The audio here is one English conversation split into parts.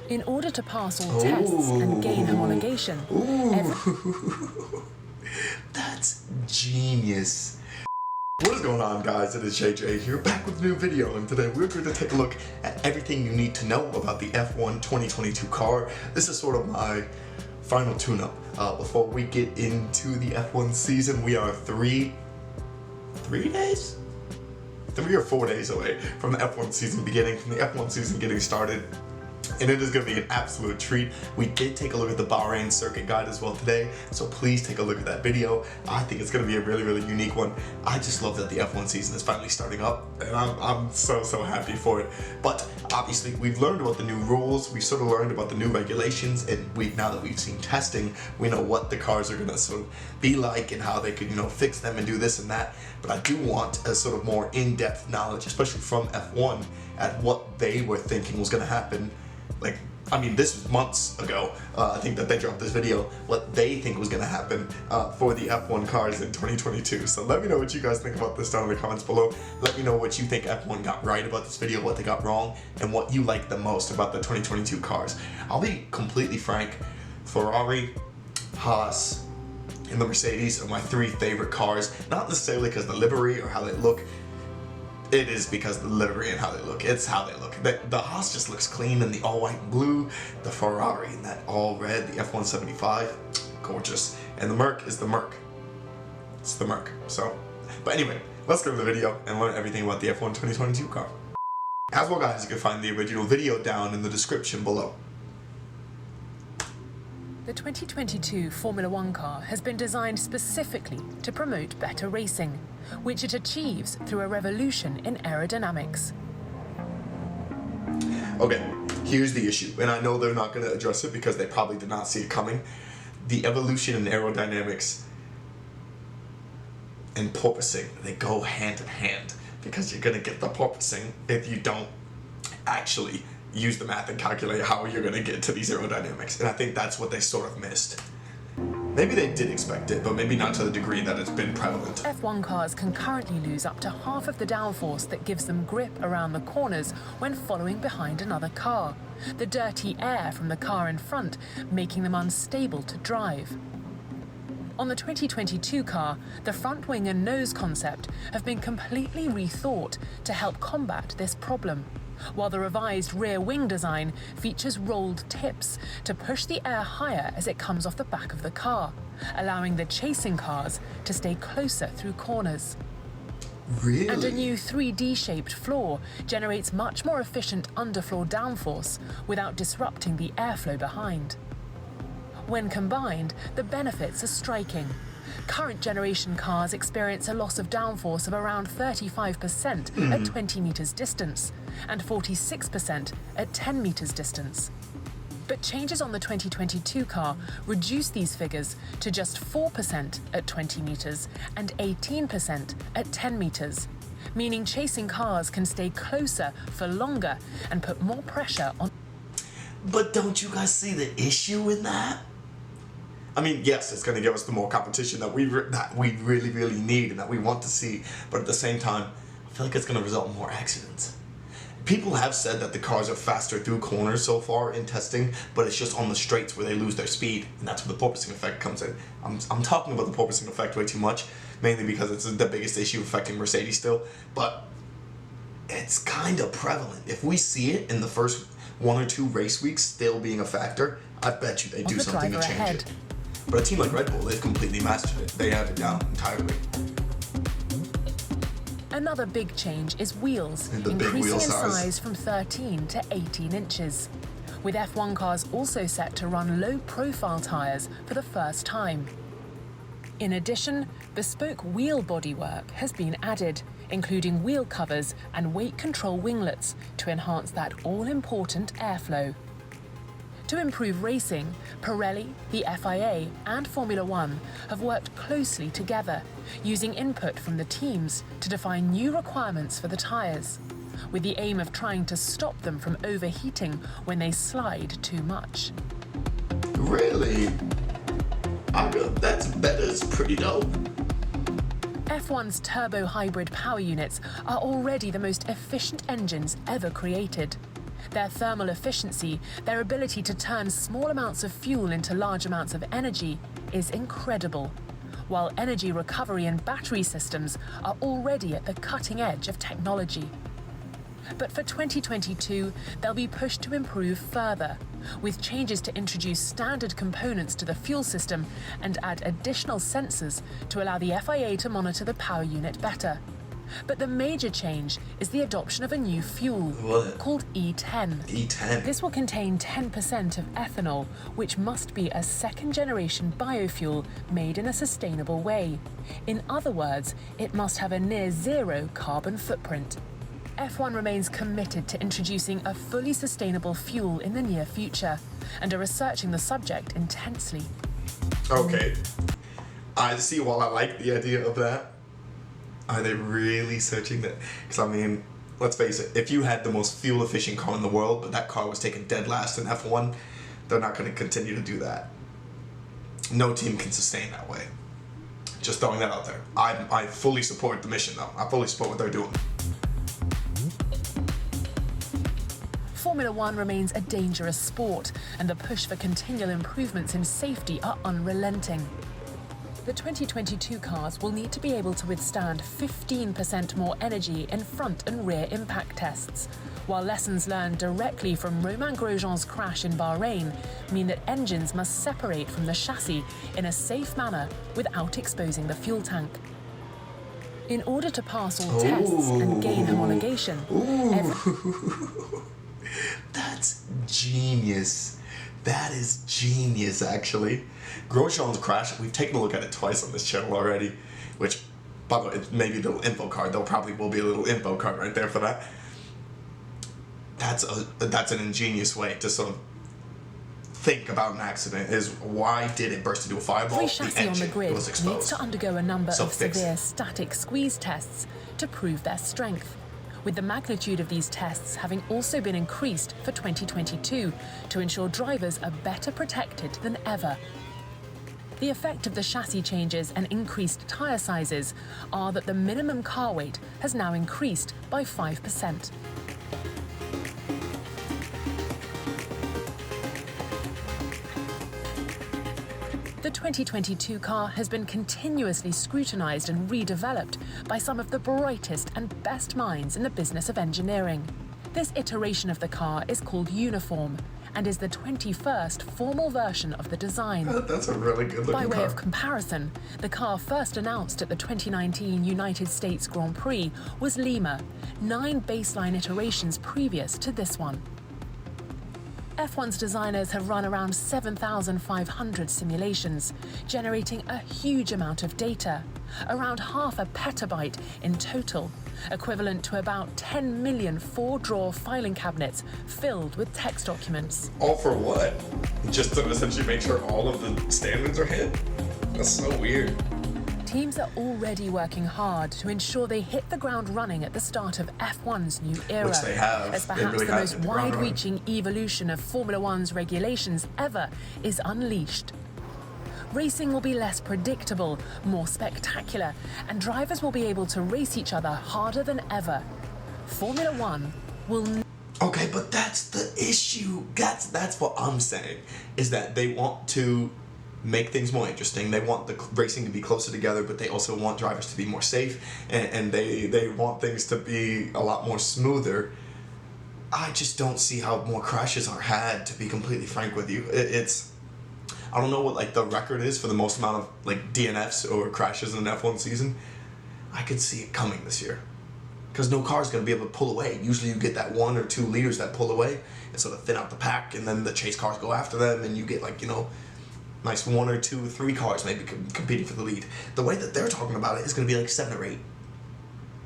In order to pass all tests and gain homologation, that's genius. What is going on, guys? It is JJ here, back with a new video, and today we're going to take a look at everything you need to know about the F1 2022 car. This is sort of my final tune-up. Before we get into the F1 season, we are 3 or 4 days away from the F1 season beginning, from the F1 season getting started. And it is going to be an absolute treat. We did take a look at the Bahrain circuit guide as well today, so please take a look at that video. I think it's going to be a really, really unique one. I just love that the F1 season is finally starting up, and I'm so happy for it. But obviously, we've learned about the new rules, we've sort of learned about the new regulations, and now that we've seen testing, we know what the cars are going to sort of be like and how they could, fix them and do this and that. But I do want a sort of more in-depth knowledge, especially from F1, at what they were thinking was going to happen. This was months ago, I think that they dropped this video, what they think was going to happen for the F1 cars in 2022. So let me know what you guys think about this down in the comments below. Let me know what you think F1 got right about this video, what they got wrong, and what you like the most about the 2022 cars. I'll be completely frank, Ferrari, Haas, and the Mercedes are my 3 favorite cars, not necessarily because of the livery or how they look. It is because of the livery and how they look. It's how they look. The Haas just looks clean in the all white and blue. The Ferrari in that all red, the F175, gorgeous. And the Merc is the Merc. It's the Merc. But anyway, let's go to the video and learn everything about the F1 2022 car. As well, guys, you can find the original video down in the description below. The 2022 Formula One car has been designed specifically to promote better racing, which it achieves through a revolution in aerodynamics. Okay, here's the issue, and I know they're not going to address it because they probably did not see it coming. The evolution in aerodynamics and porpoising, they go hand in hand, because you're going to get the porpoising if you don't actually use the math and calculate how you're going to get to these aerodynamics, and I think that's what they sort of missed. Maybe they did expect it, but maybe not to the degree that it's been prevalent. F1 cars can currently lose up to half of the downforce that gives them grip around the corners when following behind another car, the dirty air from the car in front making them unstable to drive. On the 2022 car, the front wing and nose concept have been completely rethought to help combat this problem, while the revised rear wing design features rolled tips to push the air higher as it comes off the back of the car, allowing the chasing cars to stay closer through corners. Really? And a new 3D-shaped floor generates much more efficient underfloor downforce without disrupting the airflow behind. When combined, the benefits are striking. Current generation cars experience a loss of downforce of around 35% at 20 meters distance and 46% at 10 meters distance. But changes on the 2022 car reduce these figures to just 4% at 20 meters and 18% at 10 meters, meaning chasing cars can stay closer for longer and put more pressure on. But don't you guys see the issue in that? I mean, yes, it's going to give us the more competition that we really, really need and that we want to see, but at the same time, I feel like it's going to result in more accidents. People have said that the cars are faster through corners so far in testing, but it's just on the straights where they lose their speed, and that's where the porpoising effect comes in. I'm talking about the porpoising effect way too much, mainly because it's the biggest issue affecting Mercedes still, but it's kind of prevalent. If we see it in the first 1 or 2 race weeks still being a factor, I bet you they do something to change it. But a team like Red Bull, they've completely mastered it. They have it down entirely. Another big change is wheels, increasing in size from 13 to 18 inches, with F1 cars also set to run low-profile tyres for the first time. In addition, bespoke wheel bodywork has been added, including wheel covers and weight control winglets to enhance that all-important airflow. To improve racing, Pirelli, the FIA, and Formula One have worked closely together, using input from the teams to define new requirements for the tyres, with the aim of trying to stop them from overheating when they slide too much. Really? That's pretty dope. F1's turbo hybrid power units are already the most efficient engines ever created. Their thermal efficiency, their ability to turn small amounts of fuel into large amounts of energy, is incredible, while energy recovery and battery systems are already at the cutting edge of technology. But for 2022, they'll be pushed to improve further, with changes to introduce standard components to the fuel system and add additional sensors to allow the FIA to monitor the power unit better. But the major change is the adoption of a new fuel called E10. E10. This will contain 10% of ethanol, which must be a second-generation biofuel made in a sustainable way. In other words, it must have a near-zero carbon footprint. F1 remains committed to introducing a fully sustainable fuel in the near future and are researching the subject intensely. Okay. I see, while I like the idea of that, are they really searching that? Because I mean, let's face it, if you had the most fuel efficient car in the world, but that car was taken dead last in F1, they're not going to continue to do that. No team can sustain that way. Just throwing that out there. I fully support the mission though. I fully support what they're doing. Formula One remains a dangerous sport, and the push for continual improvements in safety are unrelenting. The 2022 cars will need to be able to withstand 15% more energy in front and rear impact tests, while lessons learned directly from Romain Grosjean's crash in Bahrain mean that engines must separate from the chassis in a safe manner without exposing the fuel tank. In order to pass all tests and gain homologation, That's genius. That is genius, actually. Grosjean's crash, we've taken a look at it twice on this channel already, which, by the way, it's maybe a little info card. There probably will be a little info card right there for that. That's an ingenious way to sort of think about an accident, is why did it burst into a fireball? Every chassis on the grid was exposed. needs to undergo a number So of fix severe it. static squeeze tests to prove their strength, with the magnitude of these tests having also been increased for 2022 to ensure drivers are better protected than ever. The effect of the chassis changes and increased tyre sizes are that the minimum car weight has now increased by 5%. The 2022 car has been continuously scrutinised and redeveloped by some of the brightest and best minds in the business of engineering. This iteration of the car is called Uniform and is the 21st formal version of the design. That's a really good looking car. By way of comparison, the car first announced at the 2019 United States Grand Prix was Lima, 9 baseline iterations previous to this one. F1's designers have run around 7,500 simulations, generating a huge amount of data, around half a petabyte in total, equivalent to about 10 million 4-drawer filing cabinets filled with text documents. All for what? Just to essentially make sure all of the standards are hit? That's so weird. Teams are already working hard to ensure they hit the ground running at the start of F1's new era, Which they have. as They perhaps really the have most hit the ground running. wide-reaching evolution of Formula One's regulations ever is unleashed. Racing will be less predictable, more spectacular, and drivers will be able to race each other harder than ever. Formula One will... Okay, but that's the issue. That's what I'm saying, is that they want to make things more interesting. They want the racing to be closer together, but they also want drivers to be more safe, and they want things to be a lot more smoother. I just don't see how more crashes are had, to be completely frank with you. It's I don't know what like the record is for the most amount of like DNFs or crashes in an F1 season. I could see it coming this year, because no car is going to be able to pull away. Usually you get that 1 or 2 leaders that pull away and sort of thin out the pack, and then the chase cars go after them, and you get like, you know, nice 1 or 2 or 3 cars maybe competing for the lead. The way that they're talking about it is going to be like 7 or 8.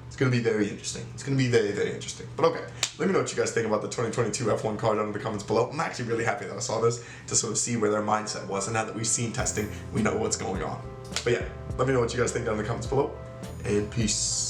It's going to be very interesting. It's going to be very, very interesting. But okay, let me know what you guys think about the 2022 F1 car down in the comments below. I'm actually really happy that I saw this to sort of see where their mindset was. And now that we've seen testing, we know what's going on. But yeah, let me know what you guys think down in the comments below. And peace.